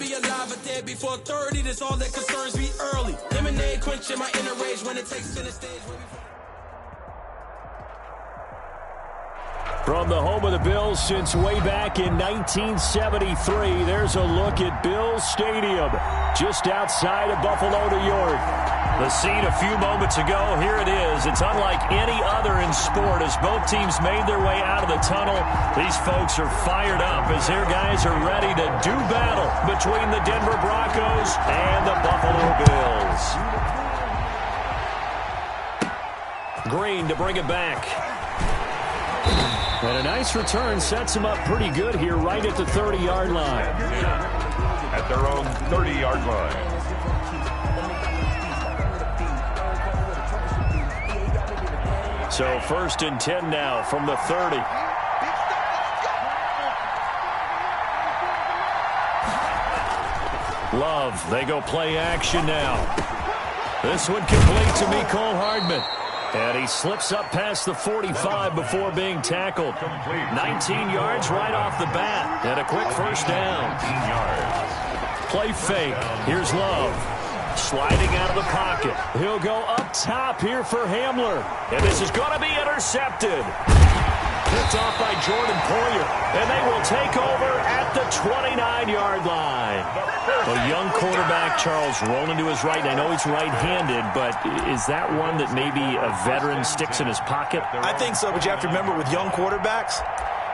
be alive or dead before 30. That's all that concerns me early. Lemonade quenching my inner rage when it takes center stage. From the home of the Bills since way back in 1973, there's a look at Bills Stadium, just outside of Buffalo, New York. The scene a few moments ago, here it is. It's unlike any other in sport as both teams made their way out of the tunnel. These folks are fired up as their guys are ready to do battle between the Denver Broncos and the Buffalo Bills. Green to bring it back. And a nice return sets him up pretty good here right at the 30-yard line. At their own 30-yard line. So 1st and 10 now from the 30. Love, they go play action now. This one complete to Mecole Hardman. And he slips up past the 45 before being tackled. 19 yards right off the bat. And a quick first down. 19 yards. Play fake. Here's Love. Sliding out of the pocket. He'll go up top here for Hamler. And this is going to be intercepted. Picked off by Jordan Poyer. And they will take over at the 29-yard line. A young quarterback, Charles, rolling to his right. I know he's right-handed, but is that one that maybe a veteran sticks in his pocket? I think so, but you have to remember with young quarterbacks,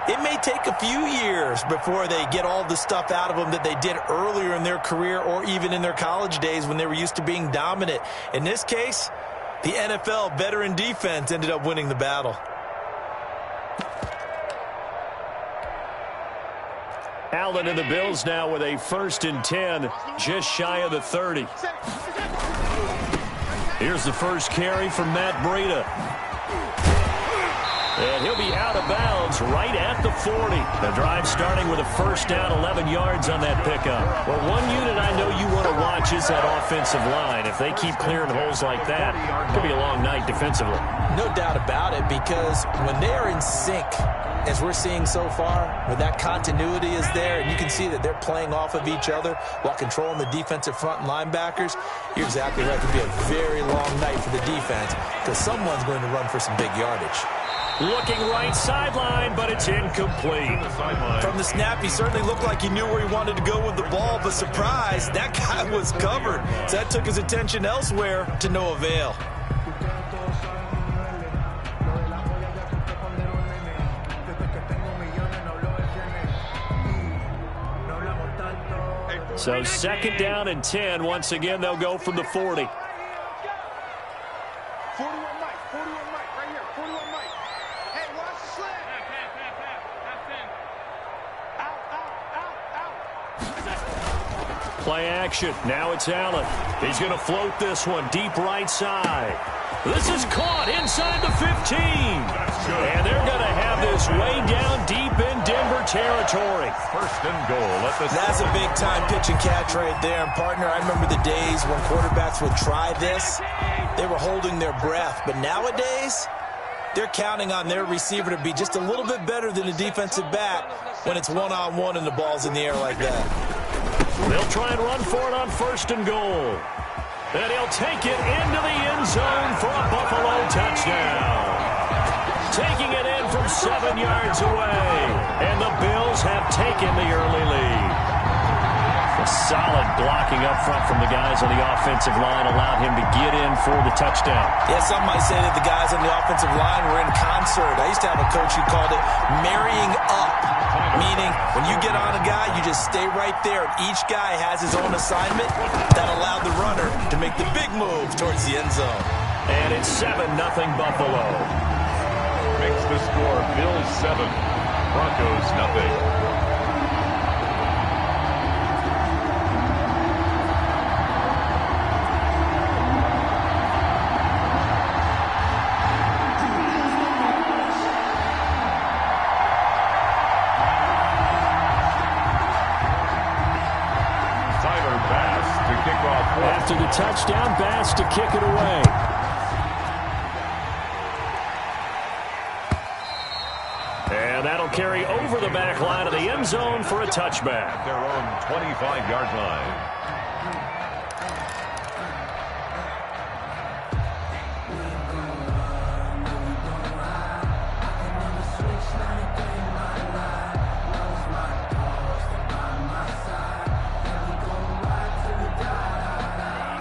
it may take a few years before they get all the stuff out of them that they did earlier in their career or even in their college days when they were used to being dominant. In this case, the NFL veteran defense ended up winning the battle. Allen and the Bills now with a 1st and 10, just shy of the 30. Here's the first carry from Matt Breida. And he'll be out of bounds right at the 40. The drive starting with a first down, 11 yards on that pickup. Well, one unit I know you want to watch is that offensive line. If they keep clearing holes like that, it could be a long night defensively. No doubt about it, because when they are in sync, as we're seeing so far, when that continuity is there, and you can see that they're playing off of each other while controlling the defensive front and linebackers, you're exactly right. It could be a very long night for the defense because someone's going to run for some big yardage. Looking right sideline, but it's incomplete. From the snap, he certainly looked like he knew where he wanted to go with the ball, but surprise, that guy was covered. So that took his attention elsewhere to no avail. So 2nd down and 10. Once again, they'll go from the 40. 41 Mike, right here, 41 Mike. Hey, watch the slant. Out. Play action. Now it's Allen. He's going to float this one deep right side. This is caught inside the 15. And they're going to have this way down deep in Denver territory. 1st and goal. That's a big-time pitch and catch right there. And, partner, I remember the days when quarterbacks would try this. They were holding their breath. But nowadays, they're counting on their receiver to be just a little bit better than the defensive back when it's one-on-one and the ball's in the air like that. They'll try and run for it on 1st and goal. And he'll take it into the end zone for a Buffalo touchdown. Taking it in from 7 yards away. And the Bills have taken the early lead. A solid blocking up front from the guys on the offensive line allowed him to get in for the touchdown. Yeah, some might say that the guys on the offensive line were in concert. I used to have a coach who called it marrying up, meaning when you get on a guy, you just stay right there. Each guy has his own assignment that allowed the runner to make the big move towards the end zone. And it's 7-0 Buffalo. Makes the score Bills 7, Broncos nothing. After the touchdown, Bass to kick it away. And that'll carry over the back line of the end zone for a touchback. At their own 25-yard line.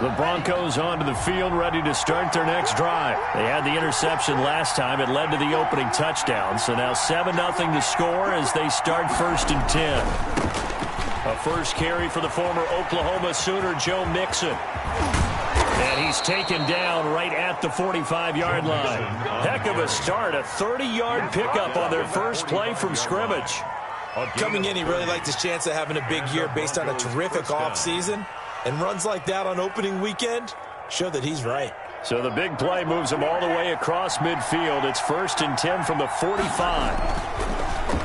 The Broncos onto the field, ready to start their next drive. They had the interception last time. It led to the opening touchdown. So now 7-0 to score as they start 1st and 10. A first carry for the former Oklahoma Sooner, Joe Mixon. And he's taken down right at the 45-yard line. Heck of a start, a 30-yard pickup on their first play from scrimmage. Coming in, he really liked his chance of having a big year based on a terrific offseason. And runs like that on opening weekend show that he's right. So the big play moves him all the way across midfield. It's 1st and 10 from the 45.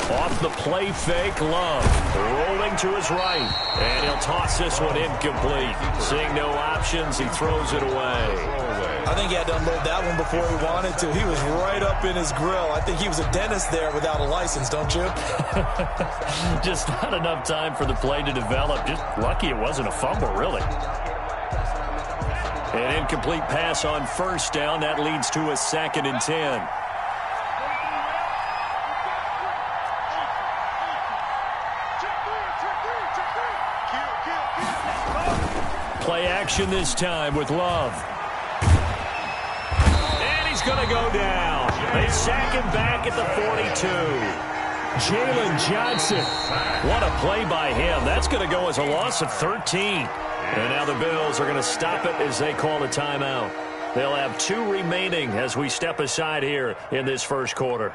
Off the play fake, Love. Rolling to his right. And he'll toss this one incomplete. Seeing no options, he throws it away. I think he had to unload that one before he wanted to. He was right up in his grill. I think he was a dentist there without a license, don't you? Just not enough time for the play to develop. Just lucky it wasn't a fumble, really. An incomplete pass on first down. That leads to a 2nd and 10. Play action this time with Love. Going to go down. They sack him back at the 42. Jalen Johnson. What a play by him. That's going to go as a loss of 13. And now the Bills are going to stop it as they call a timeout. They'll have 2 remaining as we step aside here in this first quarter.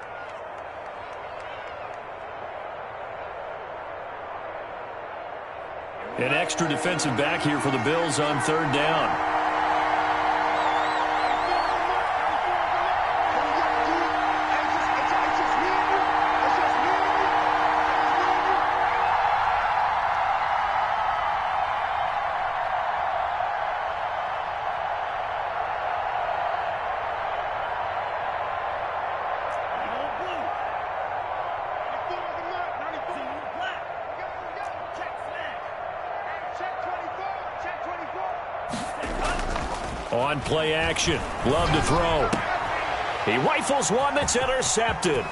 An extra defensive back here for the Bills on 3rd down. On play action, Love to throw. He rifles one that's intercepted.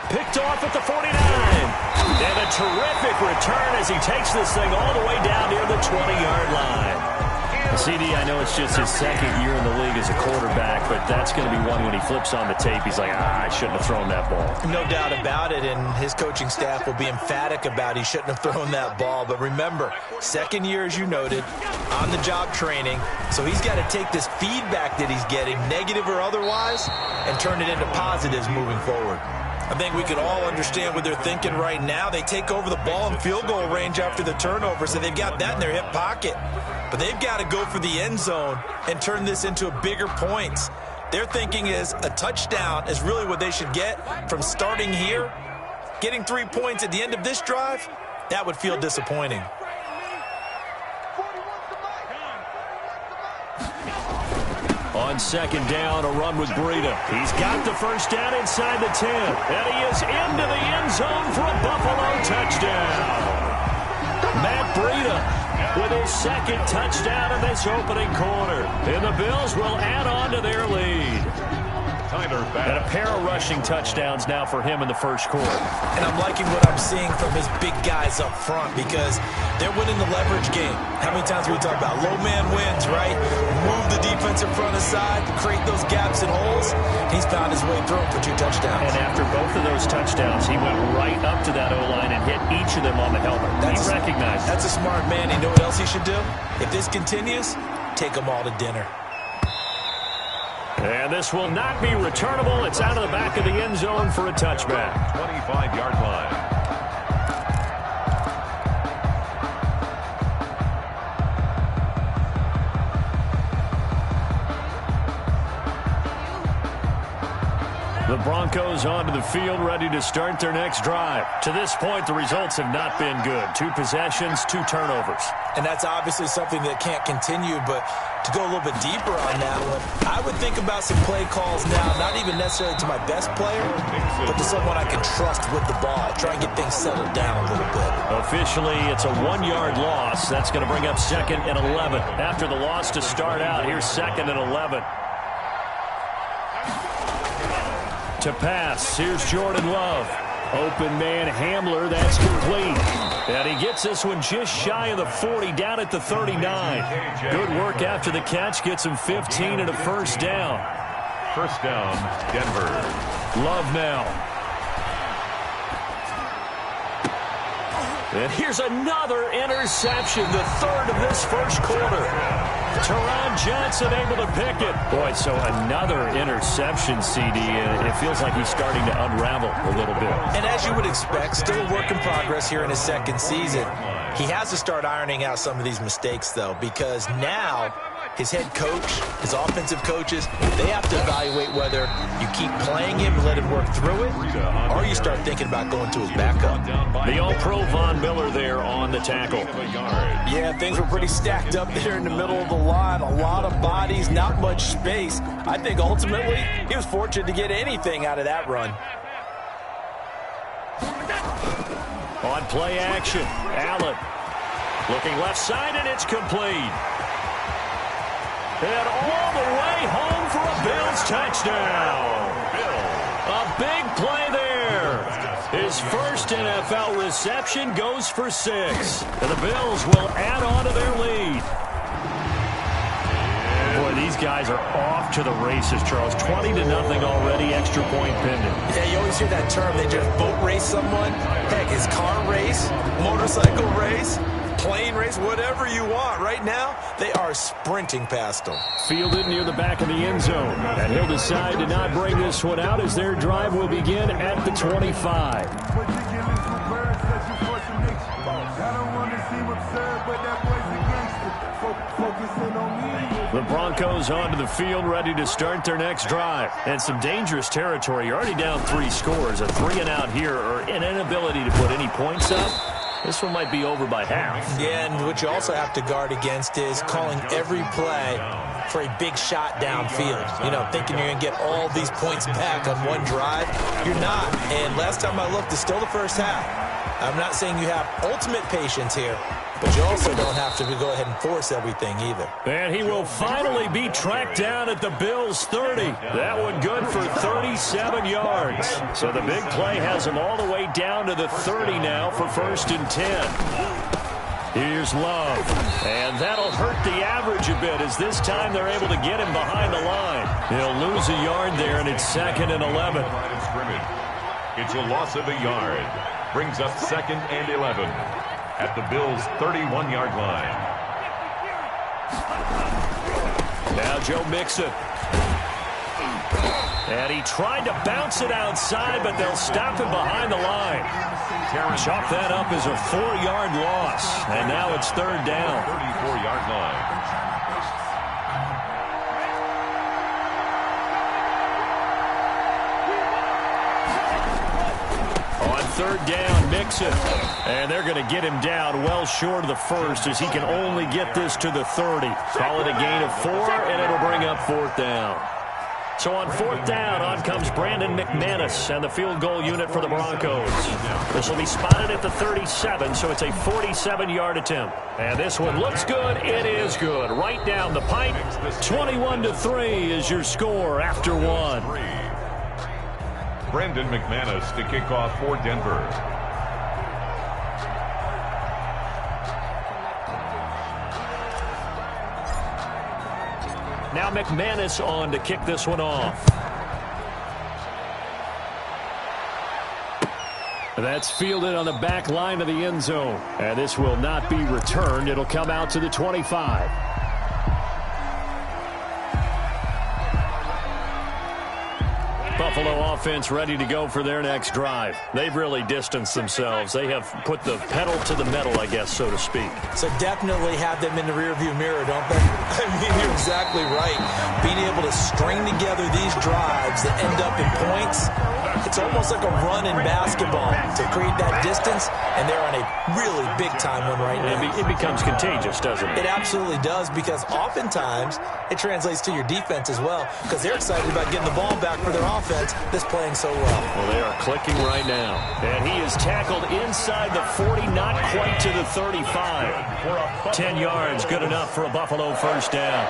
Picked off at the 49. And a terrific return as he takes this thing all the way down near the 20-yard line. CD, I know it's just his 2nd year in the league as a quarterback, but that's going to be one when he flips on the tape. He's like, I shouldn't have thrown that ball. No doubt about it, and his coaching staff will be emphatic about he shouldn't have thrown that ball. But remember, 2nd year, as you noted, on-the-job training, so he's got to take this feedback that he's getting, negative or otherwise, and turn it into positives moving forward. I think we can all understand what they're thinking right now. They take over the ball in field goal range after the turnover, so they've got that in their hip pocket. But they've got to go for the end zone and turn this into bigger points. Their thinking is a touchdown is really what they should get from starting here. Getting 3 points at the end of this drive, that would feel disappointing. On 2nd down, a run with Breida. He's got the first down inside the 10. And he is into the end zone for a Buffalo touchdown. Matt Breida with his 2nd touchdown in this opening quarter. And the Bills will add on to their lead. And a pair of rushing touchdowns now for him in the first quarter. And I'm liking what I'm seeing from his big guys up front because they're winning the leverage game. How many times we talk about low man wins, right? Move the defensive front aside, create those gaps and holes. He's found his way through for 2 touchdowns. And after both of those touchdowns, he went right up to that O-line and hit each of them on the helmet. He recognized that's a smart man. You know what else he should do? If this continues, take them all to dinner. And this will not be returnable. It's out of the back of the end zone for a touchback. 25-yard line. The Broncos onto the field, ready to start their next drive. To this point, the results have not been good. 2 possessions, 2 turnovers. And that's obviously something that can't continue, but to go a little bit deeper on that one, I would think about some play calls now, not even necessarily to my best player, but to someone I can trust with the ball. Try and get things settled down a little bit. Officially, it's a 1-yard loss. That's going to bring up 2nd and 11. After the loss to start out, here's 2nd and 11. To pass, here's Jordan Love. Open man Hamler, that's complete. And he gets this one just shy of the 40, down at the 39. Good work after the catch, gets him 15 and a first down. First down, Denver. Love now. And here's another interception, the 3rd of this first quarter. Teron Johnson able to pick it. Boy, so another interception, CD. It feels like he's starting to unravel a little bit. And as you would expect, still a work in progress here in his 2nd season. He has to start ironing out some of these mistakes, though, because now his head coach, his offensive coaches, they have to evaluate whether you keep playing him and let him work through it, or you start thinking about going to his backup. The All-Pro Von Miller there on the tackle. Yeah, things were pretty stacked up there in the middle of the line. A lot of bodies, not much space. I think ultimately he was fortunate to get anything out of that run. On play action, Allen looking left side, and it's complete. And all the way home for a Bills touchdown. A big play there. His first NFL reception goes for 6. And the Bills will add on to their lead. Boy, these guys are off to the races, Charles. 20-0 already, extra point pending. Yeah, you always hear that term. They just boat race someone. Heck, his car race, motorcycle race, plane race, whatever you want. Right now, they are sprinting past them. Fielded near the back of the end zone. And he'll decide to not bring this one out as their drive will begin at the 25. The Broncos onto the field, ready to start their next drive. And some dangerous territory. You're already down 3 scores. A 3-and-out here, or an inability to put any points up. This one might be over by half. Yeah, and what you also have to guard against is calling every play for a big shot downfield. You know, thinking you're going to get all these points back on one drive. You're not. And last time I looked, it's still the first half. I'm not saying you have ultimate patience here, but you also don't have to go ahead and force everything either. And he will finally be tracked down at the Bills' 30. That one good for 37 yards. So the big play has him all the way down to the 30 now for 1st and 10. Here's Love. And that'll hurt the average a bit as this time they're able to get him behind the line. He'll lose a yard there, and it's 2nd and 11. It's a loss of a yard. Brings up 2nd and 11 at the Bills' 31-yard line. Now Joe Mixon. And he tried to bounce it outside, but they'll stop him behind the line. Chalk that up as a 4-yard loss. And now it's 3rd down. 34-yard line. On 3rd down, Mixon. And they're going to get him down well short of the first as he can only get this to the 30. Call it a gain of 4, and it'll bring up 4th down. So on 4th down, on comes Brandon McManus and the field goal unit for the Broncos. This will be spotted at the 37, so it's a 47-yard attempt. And this one looks good. It is good. Right down the pipe. 21-3 is your score after 1. Brandon McManus to kick off for Denver. Now McManus on to kick this one off. That's fielded on the back line of the end zone. And this will not be returned. It'll come out to the 25. Buffalo offense ready to go for their next drive. They've really distanced themselves. They have put the pedal to the metal, I guess, so to speak. So definitely have them in the rearview mirror, don't they? I mean, you're exactly right. Being able to string together these drives that end up in points, it's almost like a run in basketball to create that distance, and they're on a really big-time one right now. It becomes contagious, doesn't it? It absolutely does, because oftentimes it translates to your defense as well, because they're excited about getting the ball back for their offense that's playing so well. Well, they are clicking right now. And he is tackled inside the 40, not quite to the 35. 10 yards, good enough for a Buffalo first down.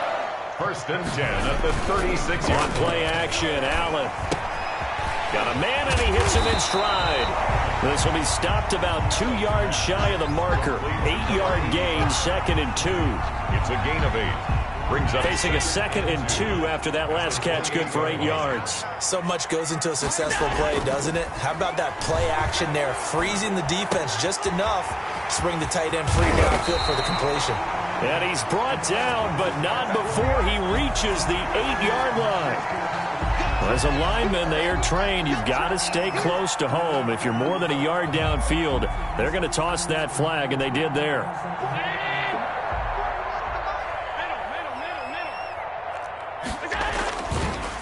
First and 10 at the 36-yard On play action, Allen. Got a man, and he hits him in stride. This will be stopped about 2 yards shy of the marker. 8-yard gain, 2nd and 2. It's a gain of 8. Brings up Facing a 2nd and 2 after that last catch, good for 8 yards. So much goes into a successful play, doesn't it? How about that play action there, freezing the defense just enough to bring the tight end free downfield for the completion. And he's brought down, but not before he reaches the 8-yard line. As a lineman, they are trained. You've got to stay close to home. If you're more than a yard downfield, they're going to toss that flag, and they did there.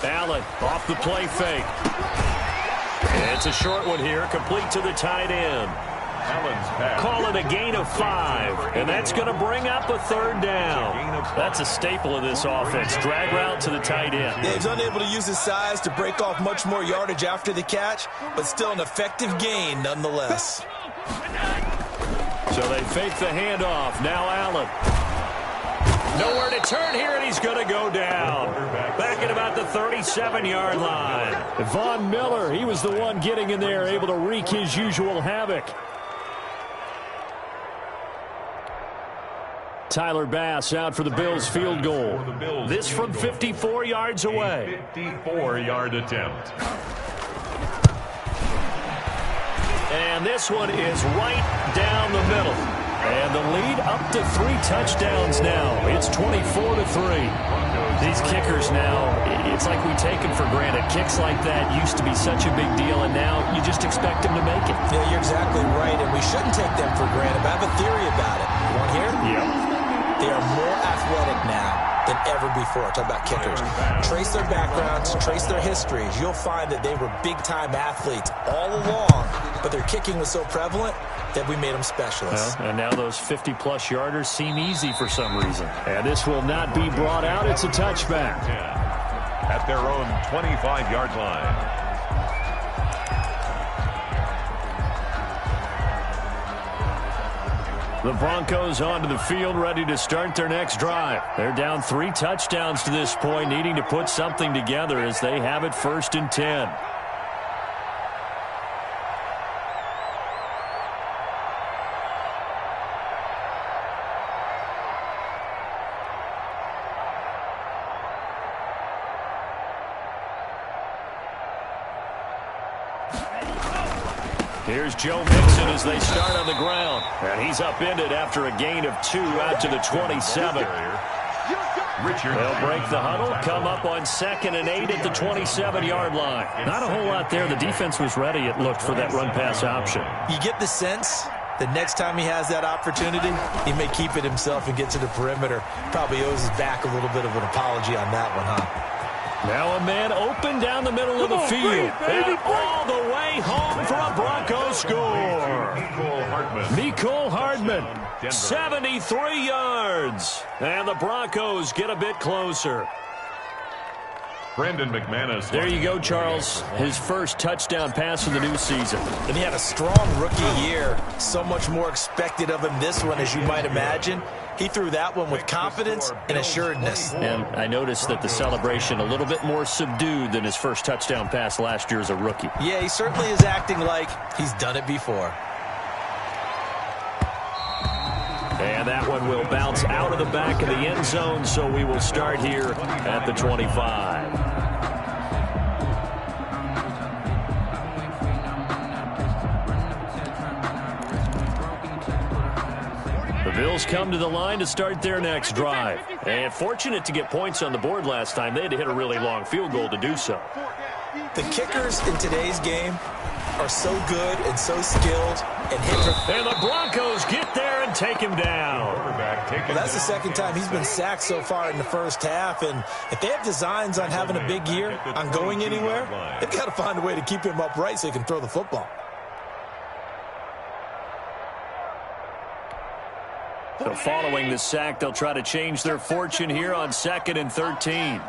Allen off the play fake. And it's a short one here, complete to the tight end. Allen's pass. Call it a gain of 5, and that's going to bring up a 3rd down. That's a staple of this offense. Drag route to the tight end. Yeah, he's unable to use his size to break off much more yardage after the catch, but still an effective gain nonetheless. So they fake the handoff. Now Allen. Nowhere to turn here, and he's going to go down. Back at about the 37-yard line. Von Miller, he was the one getting in there, able to wreak his usual havoc. Tyler Bass out for the Bills field goal. This from 54 yards away. 54-yard attempt. And this one is right down the middle. And the lead up to 3 touchdowns now. It's 24-3. These kickers now, it's like we take them for granted. Kicks like that used to be such a big deal, and now you just expect them to make it. Yeah, you're exactly right, and we shouldn't take them for granted. But I have a theory about it. You want to hear? Yeah. They are more athletic now than ever before. Talk about kickers. Trace their backgrounds, trace their histories. You'll find that they were big-time athletes all along, but their kicking was so prevalent that we made them specialists. Well, and now those 50-plus yarders seem easy for some reason. And this will not be brought out. It's a touchback. At their own 25-yard line. The Broncos onto the field, ready to start their next drive. They're down 3 touchdowns to this point, needing to put something together as they have it 1st and 10. Here's Joe Mixon as they start on the ground. And he's upended after a gain of 2 out to the 27. They'll break the huddle, come up on 2nd and 8 at the 27-yard line. Not a whole lot there. The defense was ready, it looked, for that run-pass option. You get the sense that next time he has that opportunity, he may keep it himself and get to the perimeter. Probably owes his back a little bit of an apology on that one, huh? Now a man open down the middle of the field. And all the way home for a Broncos score. Mecole Hardman, 73 yards. And the Broncos get a bit closer. Brandon McManus. There you go, Charles. His first touchdown pass of the new season. And he had a strong rookie year. So much more expected of him this one, as you might imagine. He threw that one with confidence and assuredness. And I noticed that the celebration a little bit more subdued than his first touchdown pass last year as a rookie. Yeah, he certainly is acting like he's done it before. And that one will bounce out of the back of the end zone, so we will start here at the 25. The Bills come to the line to start their next drive. And fortunate to get points on the board last time. They had to hit a really long field goal to do so. The kickers in today's game are so good and so skilled and hit for... And the Broncos get there and take him down. Well, that's the second time he's been sacked so far in the first half, and if they have designs on having a big year, on going anywhere, they've got to find a way to keep him upright so he can throw the football. So following the sack, they'll try to change their fortune here on 2nd and 13.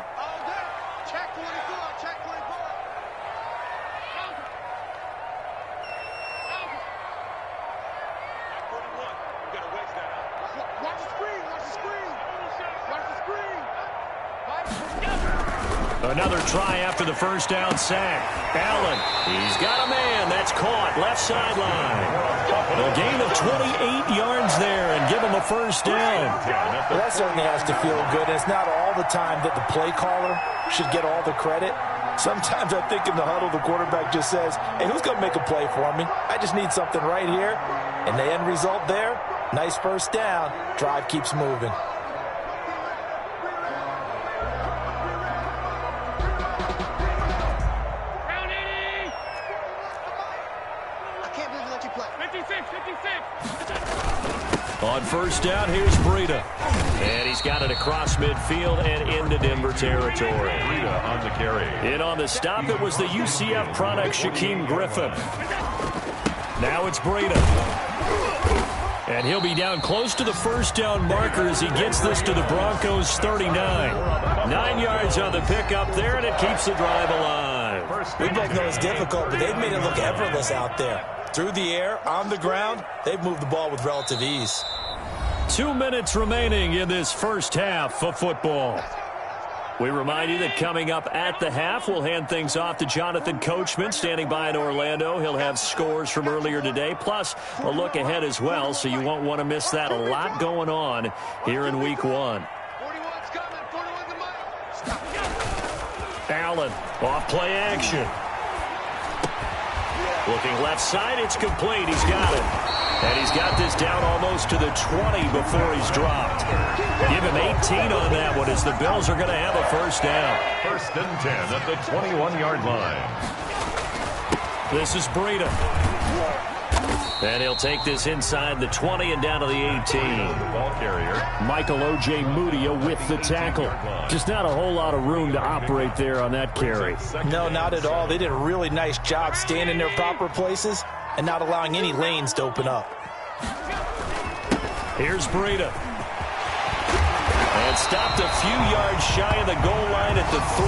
Another try after the first down sack. Allen, he's got a man. That's caught. Left sideline. A gain of 28 yards there and give him a first down. Well, that certainly has to feel good. It's not all the time that the play caller should get all the credit. Sometimes I think in the huddle, the quarterback just says, hey, who's going to make a play for me? I just need something right here. And the end result there, nice first down. Drive keeps moving. On first down, here's Breida. And he's got it across midfield and into Denver territory. Breida on the carry. In on the stop, it was the UCF product, Shaquem Griffin. Now it's Breida. And he'll be down close to the first down marker as he gets this to the Broncos 39. 9 yards on the pickup there, and it keeps the drive alive. We both know it's difficult, but they've made it look effortless out there. Through the air, on the ground, they've moved the ball with relative ease. 2 minutes remaining in this first half of football. We remind you that coming up at the half, we'll hand things off to Jonathan Coachman standing by in Orlando. He'll have scores from earlier today, plus a look ahead as well, so you won't want to miss that. A lot going on here in Week 1. Allen, off play action. Looking left side, it's complete. He's got it. And he's got this down almost to the 20 before he's dropped. Give him 18 on that one as the Bills are going to have a first down. 1st and 10 at the 21-yard line. This is Breida. And he'll take this inside the 20 and down to the 18. Ball carrier. Michael O.J. Mudia with the tackle. Just not a whole lot of room to operate there on that carry. No, not at all. They did a really nice job staying in their proper places and not allowing any lanes to open up. Here's Breida. And stopped a few yards shy of the goal line at the 3.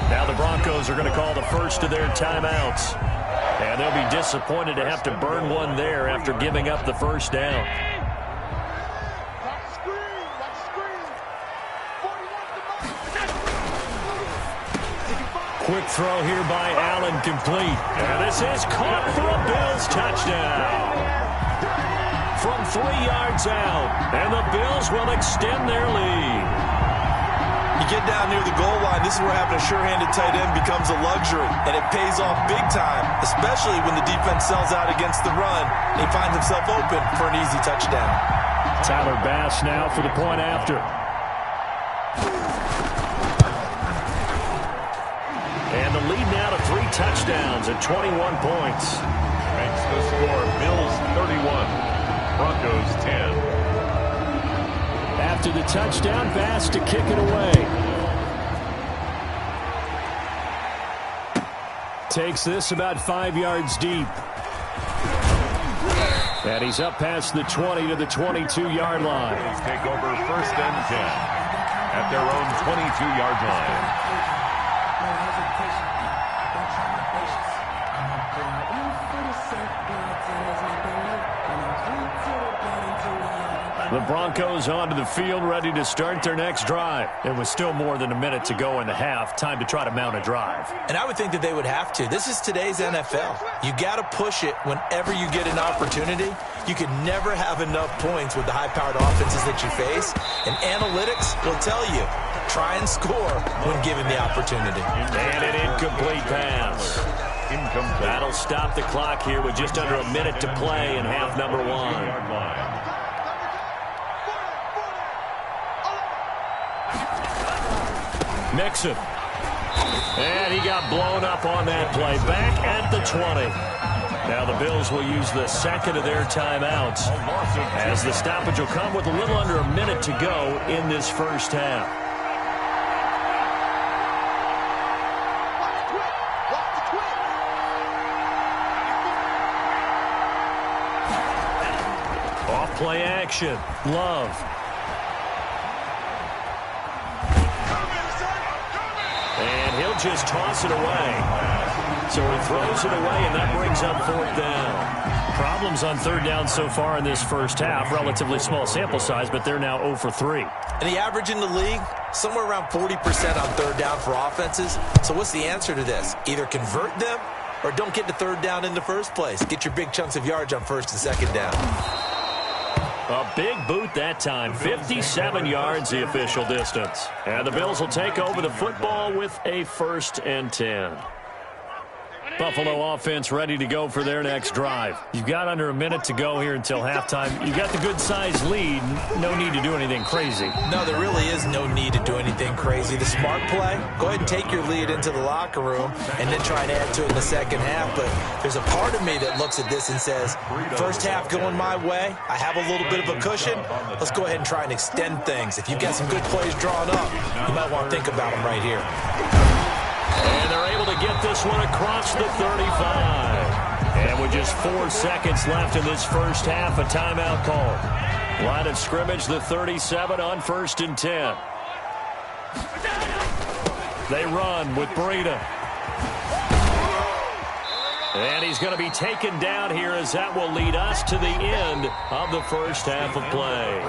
Now the Broncos are going to call the first of their timeouts. And they'll be disappointed to have to burn one there after giving up the first down. Quick throw here by Allen, complete. And this is caught for a Bills touchdown. From 3 yards out, and the Bills will extend their lead. You get down near the goal line, this is where having a sure-handed tight end becomes a luxury, and it pays off big time, especially when the defense sells out against the run, and he finds himself open for an easy touchdown. Tyler Bass now for the point after. And the lead now to 3 touchdowns at 21 points. Makes the score Bills 31, Broncos 10. After the touchdown, Bass to kick it away. Takes this about 5 yards deep. And he's up past the 20 to the 22-yard line. Bills take over 1st and 10 at their own 22-yard line. The Broncos onto the field, ready to start their next drive. There was still more than a minute to go in the half. Time to try to mount a drive. And I would think that they would have to. This is today's NFL. You got to push it whenever you get an opportunity. You can never have enough points with the high-powered offenses that you face. And analytics will tell you, try and score when given the opportunity. And an incomplete pass. Incomplete. That'll stop the clock here with just under a minute to play in half number 1. Mixon. And he got blown up on that play. Back at the 20. Now the Bills will use the second of their timeouts as the stoppage will come with a little under a minute to go in this first half. Off play action. Love. And he'll just toss it away. So he throws it away, and that brings up fourth down. Problems on third down so far in this first half. Relatively small sample size, but they're now 0 for 3. And the average in the league, somewhere around 40% on third down for offenses. So what's the answer to this? Either convert them or don't get to third down in the first place. Get your big chunks of yards on first and second down. A big boot that time. 57 yards the official distance. And the Bills will take over the football with a 1st and 10. Buffalo offense ready to go for their next drive. You've got under a minute to go here until halftime. You've got the good-sized lead. No need to do anything crazy. No, there really is no need to do anything crazy. The smart play, go ahead and take your lead into the locker room and then try and add to it in the second half. But there's a part of me that looks at this and says, first half going my way, I have a little bit of a cushion. Let's go ahead and try and extend things. If you've got some good plays drawn up, you might want to think about them right here. And they're able to get this one across the 35. And with just 4 seconds left in this first half, a timeout call. Line of scrimmage, the 37 on 1st and 10. They run with Breida. And he's going to be taken down here as that will lead us to the end of the first half of play.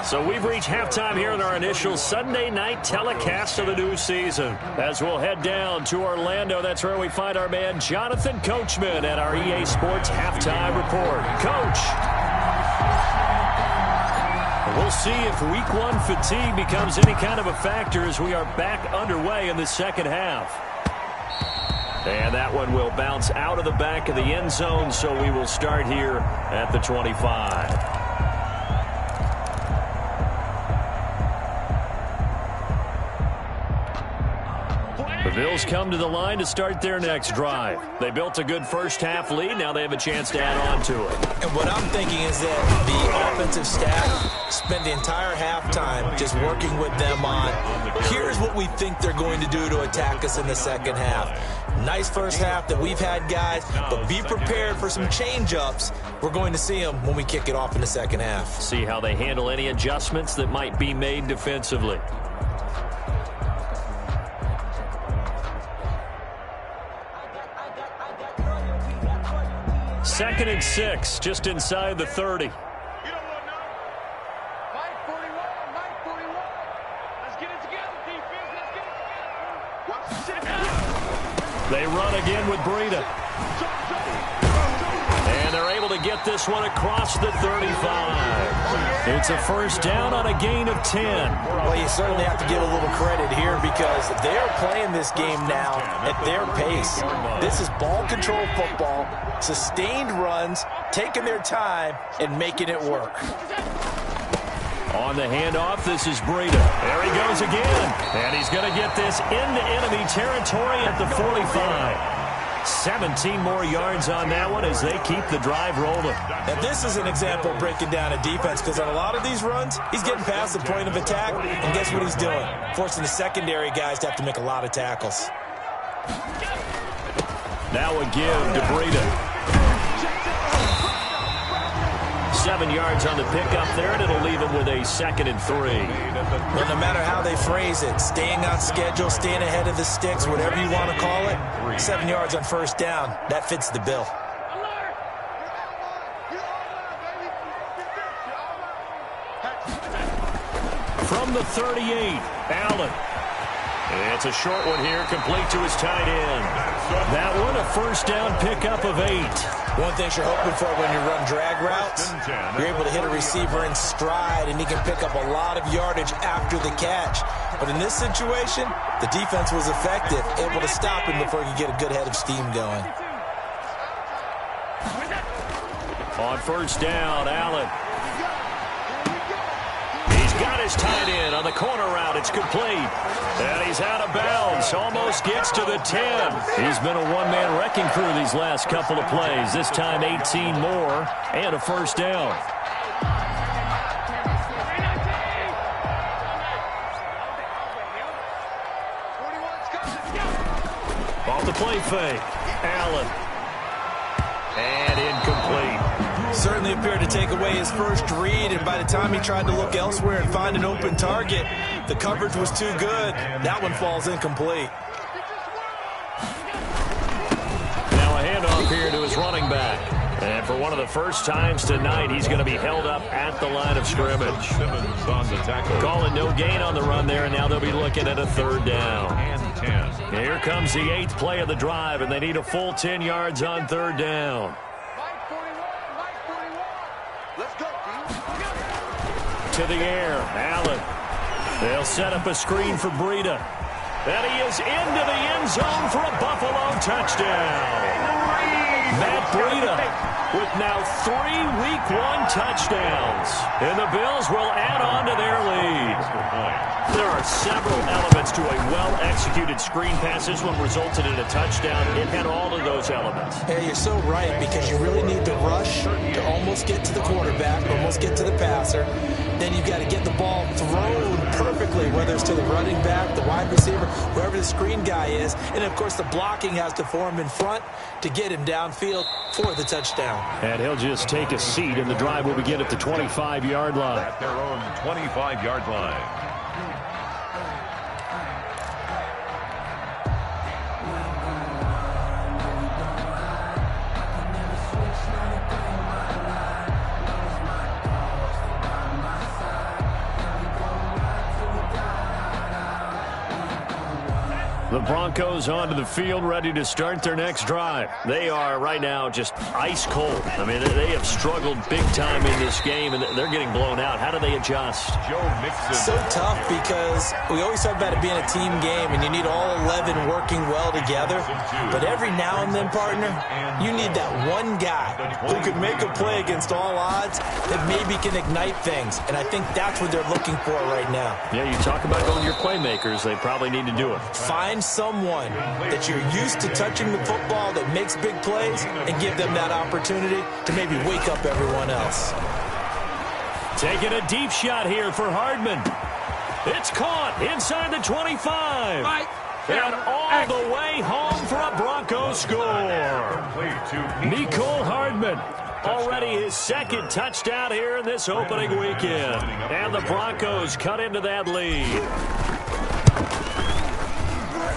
So we've reached halftime here in our initial Sunday night telecast of the new season. As we'll head down to Orlando, that's where we find our man Jonathan Coachman at our EA Sports Halftime Report. Coach! We'll see if week 1 fatigue becomes any kind of a factor as we are back underway in the second half. And that one will bounce out of the back of the end zone, so we will start here at the 25. The Bills come to the line to start their next drive. They built a good first half lead. Now they have a chance to add on to it. And what I'm thinking is that the offensive staff spent the entire halftime just working with them on, here's what we think they're going to do to attack us in the second half. Nice first half that we've had, guys, but be prepared for some change-ups. We're going to see them when we kick it off in the second half. See how they handle any adjustments that might be made defensively. Second and 6, just inside the 30. They run again with Breida. And they're able to get this one across the 35. It's a first down on a gain of 10. Well, you certainly have to give a little credit here because they're playing this game now at their pace. This is ball control football, sustained runs, taking their time, and making it work. On the handoff, this is Breida. There he goes again. And he's going to get this into enemy territory at the 45. 17 more yards on that one as they keep the drive rolling. Now, this is an example of breaking down a defense because on a lot of these runs, he's getting past the point of attack, and guess what he's doing? Forcing the secondary guys to have to make a lot of tackles. Now a give to Breida. 7 yards on the pickup there, and it'll leave him with a 2nd and 3. Well, no matter how they phrase it, staying on schedule, staying ahead of the sticks, whatever you want to call it, 7 yards on first down, that fits the bill. From the 38, Allen. It's a short one here, complete to his tight end. That one, a first down pickup of 8. One thing you're hoping for when you run drag routes, you're able to hit a receiver in stride, and he can pick up a lot of yardage after the catch. But in this situation, the defense was effective, able to stop him before he could get a good head of steam going. On first down, Allen. He's got his tight end on the corner route. It's complete. And he's out of bounds. Almost gets to the 10. He's been a one-man wrecking crew these last couple of plays. This time 18 more and a first down. Off the play fake. Allen. And incomplete. Certainly appeared to take away his first read, and by the time he tried to look elsewhere and find an open target, the coverage was too good. That one falls incomplete. Now a handoff here to his running back. And for one of the first times tonight, he's going to be held up at the line of scrimmage. Simmons on the tackle. Calling no gain on the run there, and now they'll be looking at a third down. And 10. Here comes the 8th play of the drive, and they need a full 10 yards on third down. Let's go, To the air, Allen. They'll set up a screen for Breida. And he is into the end zone for a Buffalo touchdown. Matt Breida with now 3 Week 1 touchdowns. And the Bills will add on to their lead. There are several elements to a well-executed screen pass. This one resulted in a touchdown. It had all of those elements. Yeah, you're so right, because you really need the rush to almost get to the quarterback, almost get to the passer. Then you've got to get the ball thrown perfectly, whether it's to the running back, the wide receiver, wherever the screen guy is. And, of course, the blocking has to form in front to get him downfield for the touchdown. And he'll just take a seat, and the drive will begin at the 25-yard line. At their own 25-yard line. The Broncos onto the field, ready to start their next drive. They are right now just ice cold. I mean, they have struggled big time in this game, and they're getting blown out. How do they adjust? Joe Mixon. So tough, because we always talk about it being a team game, and you need all 11 working well together. But every now and then, partner, you need that one guy who can make a play against all odds that maybe can ignite things. And I think that's what they're looking for right now. Yeah, you talk about going to your playmakers. They probably need to do it. Find someone that you're used to touching the football that makes big plays and give them that opportunity to maybe wake up everyone else. Taking a deep shot here for Hardman. It's caught inside the 25. And all the way home for a Broncos score. Nicole Hardman. Already his second touchdown here in this opening weekend. And the Broncos cut into that lead.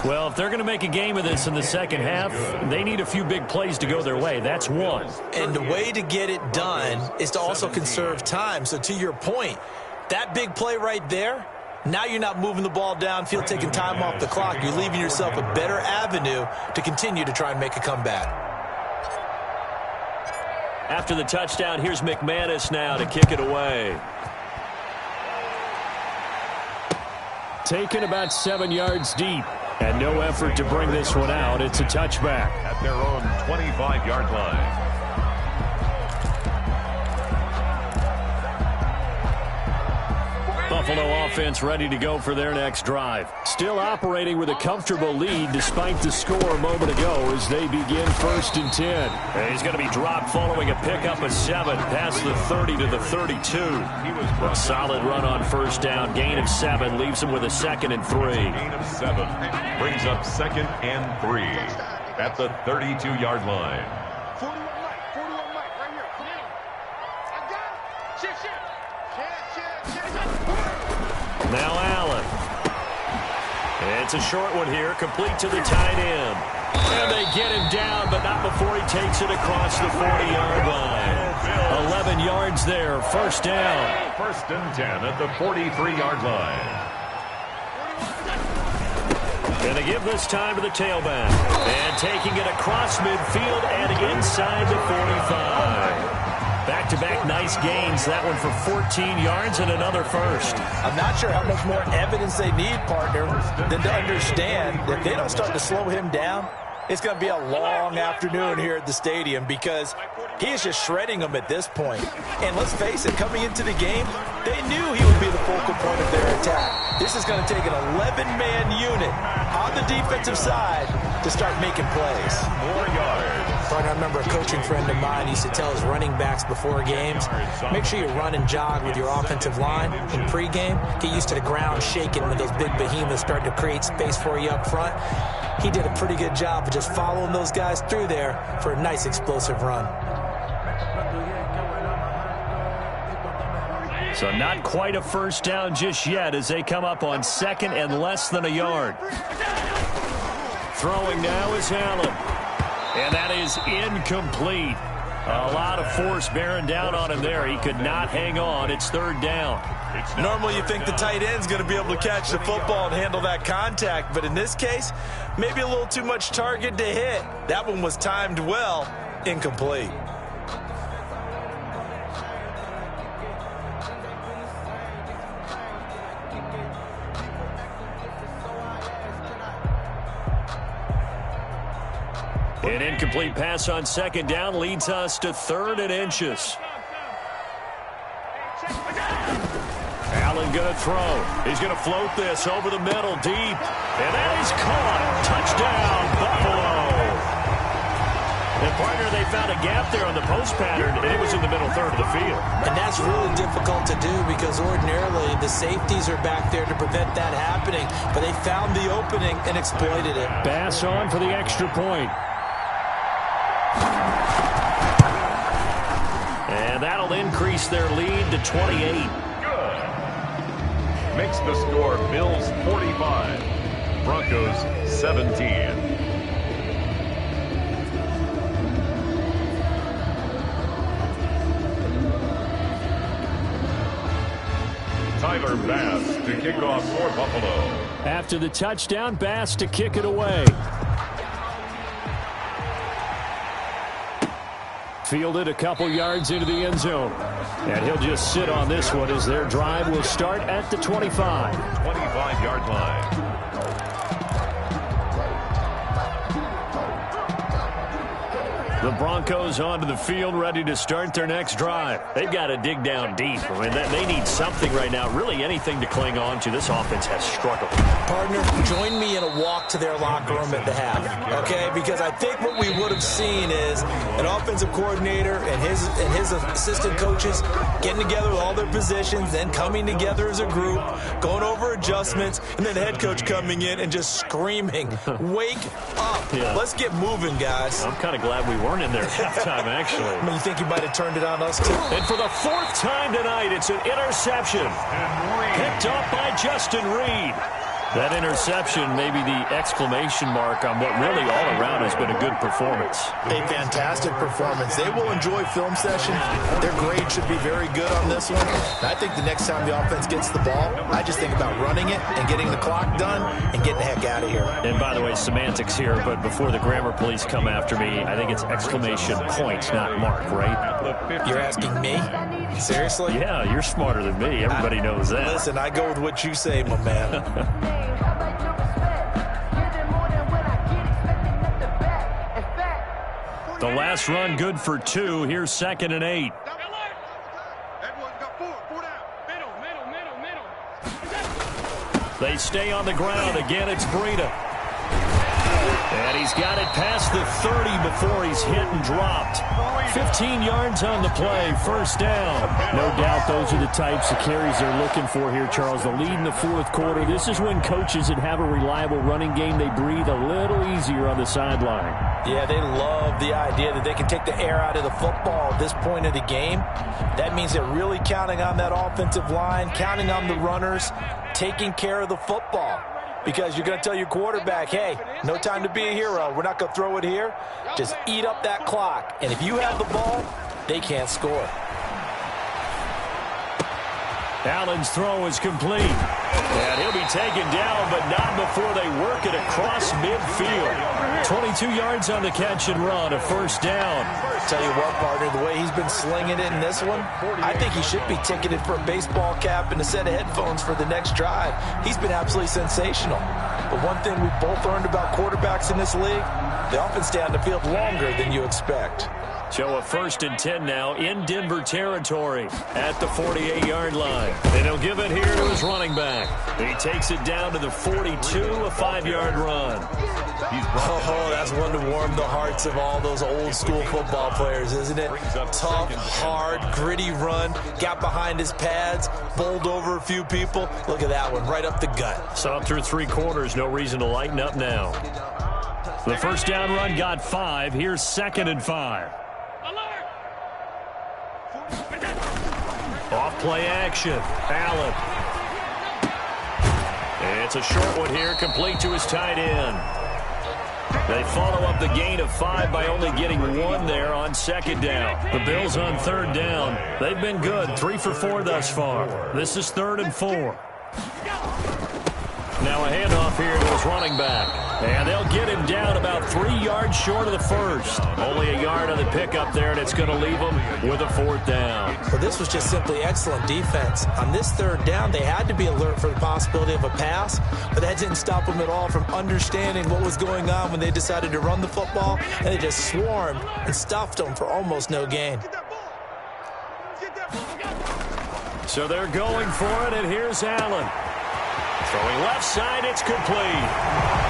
Well, if they're going to make a game of this in the second half, they need a few big plays to go their way. That's one. And the way to get it done is to also conserve time. So to your point, that big play right there, now you're not moving the ball downfield, taking time off the clock. You're leaving yourself a better avenue to continue to try and make a comeback. After the touchdown, here's McManus now to kick it away. Taken about 7 yards deep. And no effort to bring this one out. It's a touchback. At their own 25-yard line. Buffalo offense ready to go for their next drive. Still operating with a comfortable lead despite the score a moment ago as they begin 1st and 10. And he's going to be dropped following a pickup of 7 past the 30 to the 32. A solid run on first down. Gain of 7 leaves him with a 2nd and 3. Gain of 7 brings up 2nd and 3 at the 32-yard line. 41 Mike, right here. Come on. I got it. Shit. Now Allen. It's a short one here, complete to the tight end. And they get him down, but not before he takes it across the 40-yard line. 11 yards there, first down. 1st and 10 at the 43-yard line. And they give this time to the tailback. And taking it across midfield and inside the 45. Back-to-back nice gains. That one for 14 yards and another first. I'm not sure how much more evidence they need, partner, than to understand that if they don't start to slow him down, it's going to be a long afternoon here at the stadium, because he is just shredding them at this point. And let's face it, coming into the game, they knew he would be the focal focal point of their attack. This is going to take an 11-man unit on the defensive side to start making plays. More yards. I remember a coaching friend of mine used to tell his running backs before games, make sure you run and jog with your offensive line in pregame. Get used to the ground shaking when those big behemoths start to create space for you up front. He did a pretty good job of just following those guys through there for a nice explosive run. So not quite a first down just yet as they come up on second and less than a yard. Throwing now is Allen. And that is incomplete. A lot of force bearing down on him there. He could not hang on. It's third down. Normally you think the tight end's going to be able to catch the football and handle that contact, but in this case, maybe a little too much target to hit. That one was timed well, incomplete. An incomplete pass on second down leads us to 3rd and inches. Allen going to throw. He's going to float this over the middle deep. And that is caught. Touchdown, Buffalo. And partner, they found a gap there on the post pattern, and it was in the middle third of the field. And that's really difficult to do because ordinarily the safeties are back there to prevent that happening. But they found the opening and exploited it. Bass on for the extra point. And that'll increase their lead to 28. Good. Makes the score Bills 45, Broncos 17. Tyler Bass to kick off for Buffalo. After the touchdown, Bass to kick it away. Fielded a couple yards into the end zone. And he'll just sit on this one as their drive will start at the 25. 25-yard line. The Broncos onto the field, ready to start their next drive. They've got to dig down deep. I mean, they need something right now, really anything to cling on to. This offense has struggled. Partner, join me in a walk to their locker room at the half, okay? Because I think what we would have seen is an offensive coordinator and his assistant coaches getting together with all their positions, then coming together as a group, going over adjustments, and then the head coach coming in and just screaming, wake up. Yeah. Let's get moving, guys. I'm kind of glad we weren't in there at halftime, actually. I mean, you think you might have turned it on us, too? And for the 4th time tonight, it's an interception. Picked up by Justin Reed. That interception may be the exclamation mark on what really all around has been a good performance. A fantastic performance. They will enjoy film session. Their grade should be very good on this one. And I think the next time the offense gets the ball, I just think about running it and getting the clock done and getting the heck out of here. And by the way, semantics here, but before the grammar police come after me, I think it's exclamation point, not mark, right? You're asking me? Seriously? Yeah, you're smarter than me. Everybody knows that. Listen, I go with what you say, my man. The last run good for 2. Here's 2nd and 8. They stay on the ground. Again, it's Breida. And he's got it past the 30 before he's hit and dropped. 15 yards on the play, first down. No doubt those are the types of carries they're looking for here, Charles. The lead in the 4th quarter. This is when coaches that have a reliable running game, they breathe a little easier on the sideline. Yeah, they love the idea that they can take the air out of the football at this point of the game. That means they're really counting on that offensive line, counting on the runners, taking care of the football. Because you're going to tell your quarterback, hey, no time to be a hero. We're not going to throw it here. Just eat up that clock. And if you have the ball, they can't score. Allen's throw is complete. And he'll be taken down, but not before they work it across midfield. 22 yards on the catch and run, a first down. Tell you what, partner, the way he's been slinging it in this one, I think he should be ticketed for a baseball cap and a set of headphones for the next drive. He's been absolutely sensational. But one thing we've both learned about quarterbacks in this league, they often stay on the field longer than you expect. So a 1st and 10 now in Denver territory at the 48-yard line. And he'll give it here to his running back. He takes it down to the 42, a 5-yard run. Oh, that's one to warm the hearts of all those old-school football players, isn't it? Tough, hard, gritty run. Got behind his pads, bowled over a few people. Look at that one, right up the gut. Saw through 3 quarters, no reason to lighten up now. The first down run got 5. Here's 2nd and 5. Off play action. Allen. It's a short one here, complete to his tight end. They follow up the gain of 5 by only getting 1 there on 2nd down. The Bills on 3rd down. They've been good, 3 for 4 thus far. This is 3rd and 4. Now a handoff here to his running back. And they'll get him down about 3 yards short of the first. Only a yard on the pickup there, and it's going to leave him with a 4th down. Well, this was just simply excellent defense. On this 3rd down, they had to be alert for the possibility of a pass, but that didn't stop them at all from understanding what was going on when they decided to run the football, and they just swarmed and stuffed them for almost no gain. So they're going for it, and here's Allen. Throwing left side, it's complete.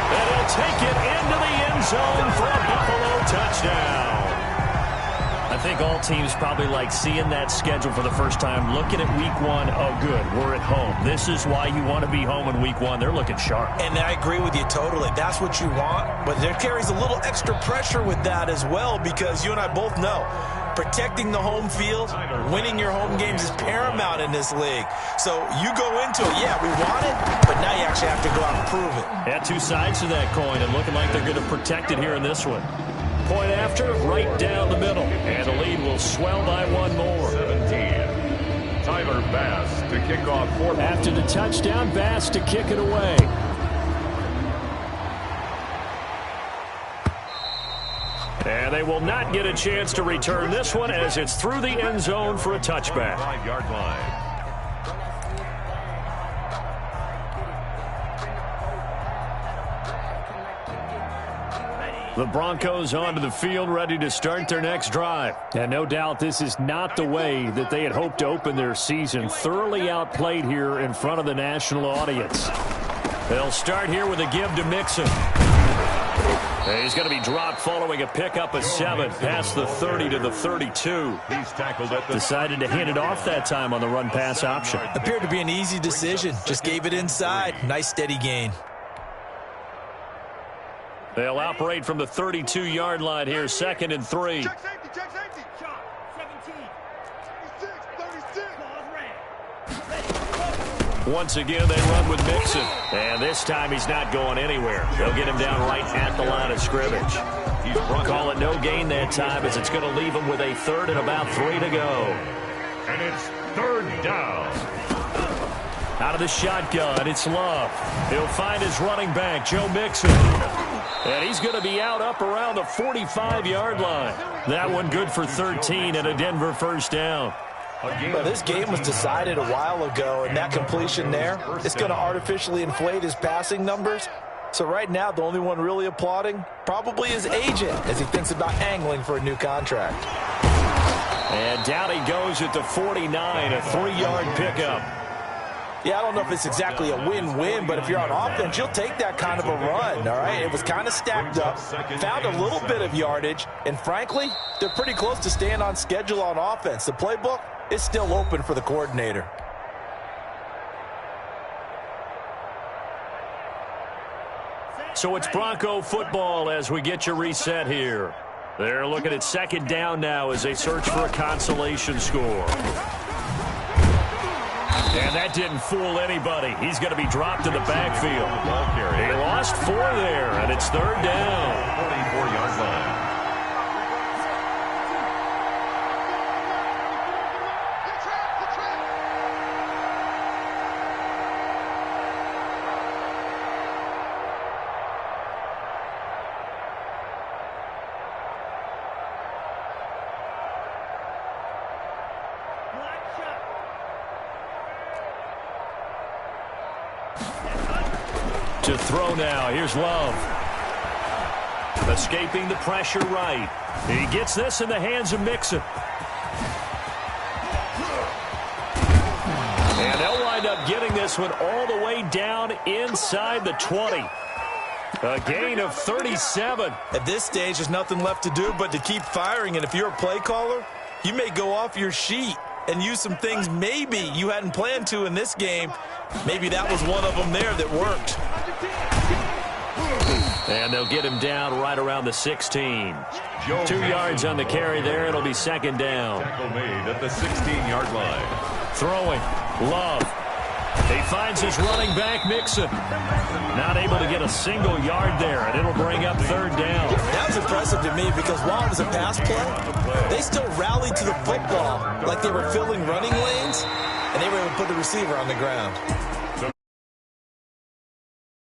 And he'll take it into the end zone for a Buffalo touchdown. I think all teams probably like seeing that schedule for the first time, looking at week 1. Oh, good, we're at home. This is why you want to be home in week 1. They're looking sharp. And I agree with you totally. That's what you want. But there carries a little extra pressure with that as well, because you and I both know protecting the home field, winning your home games is paramount in this league. So you go into it, yeah, we want it, but now you actually have to go out and prove it. Yeah, 2 sides to that coin, and looking like they're going to protect it here in this one. Point after, right down the middle. And the lead will swell by 1 more. 17. Tyler Bass to kick off 4th. After the touchdown, Bass to kick it away. And they will not get a chance to return this one as it's through the end zone for a touchback. 5-yard line. The Broncos onto the field, ready to start their next drive. And no doubt this is not the way that they had hoped to open their season. Thoroughly outplayed here in front of the national audience. They'll start here with a give to Mixon. He's going to be dropped following a pickup of 7 past the 30 to the 32. He's tackled at the... Decided to hand it off that time on the run-pass option. Appeared to be an easy decision. Just gave it inside. Nice steady gain. They'll operate from the 32-yard line here, 2nd and 3. Check safety, check safety. 17. 36. Once again, they run with Mixon. And this time he's not going anywhere. They'll get him down right at the line of scrimmage. Call it no gain that time as it's going to leave him with a 3rd and about 3 to go. And it's 3rd down. Out of the shotgun, it's Love. He'll find his running back, Joe Mixon. And he's going to be out up around the 45-yard line. That one good for 13 and a Denver 1st down. Well, this game was decided a while ago, and that completion there, it's going to artificially inflate his passing numbers. So right now, the only one really applauding probably his agent as he thinks about angling for a new contract. And down he goes at the 49, a 3-yard pickup. Yeah, I don't know if it's exactly a win-win, but if you're on offense, you'll take that kind of a run, all right? It was kind of stacked up, found a little bit of yardage, and frankly, they're pretty close to staying on schedule on offense. The playbook is still open for the coordinator. So it's Bronco football as we get you reset here. They're looking at 2nd down now as they search for a consolation score. And that didn't fool anybody. He's going to be dropped in the backfield. He lost 4 there, and it's 3rd down. 44-yard line. To throw now. Here's Love. Escaping the pressure right. He gets this in the hands of Mixon. And they'll wind up getting this one all the way down inside the 20. A gain of 37. At this stage, there's nothing left to do but to keep firing. And if you're a play caller, you may go off your sheet and use some things maybe you hadn't planned to in this game. Maybe that was one of them there that worked. And they'll get him down right around the 16. 2 yards on the carry there. It'll be second down. Tackle made at the 16-yard line. Throwing. Love. He finds his running back, Mixon. Not able to get a single yard there, and it'll bring up third down. That was impressive to me because while it was a pass play, they still rallied to the football like they were filling running lanes, and they were able to put the receiver on the ground.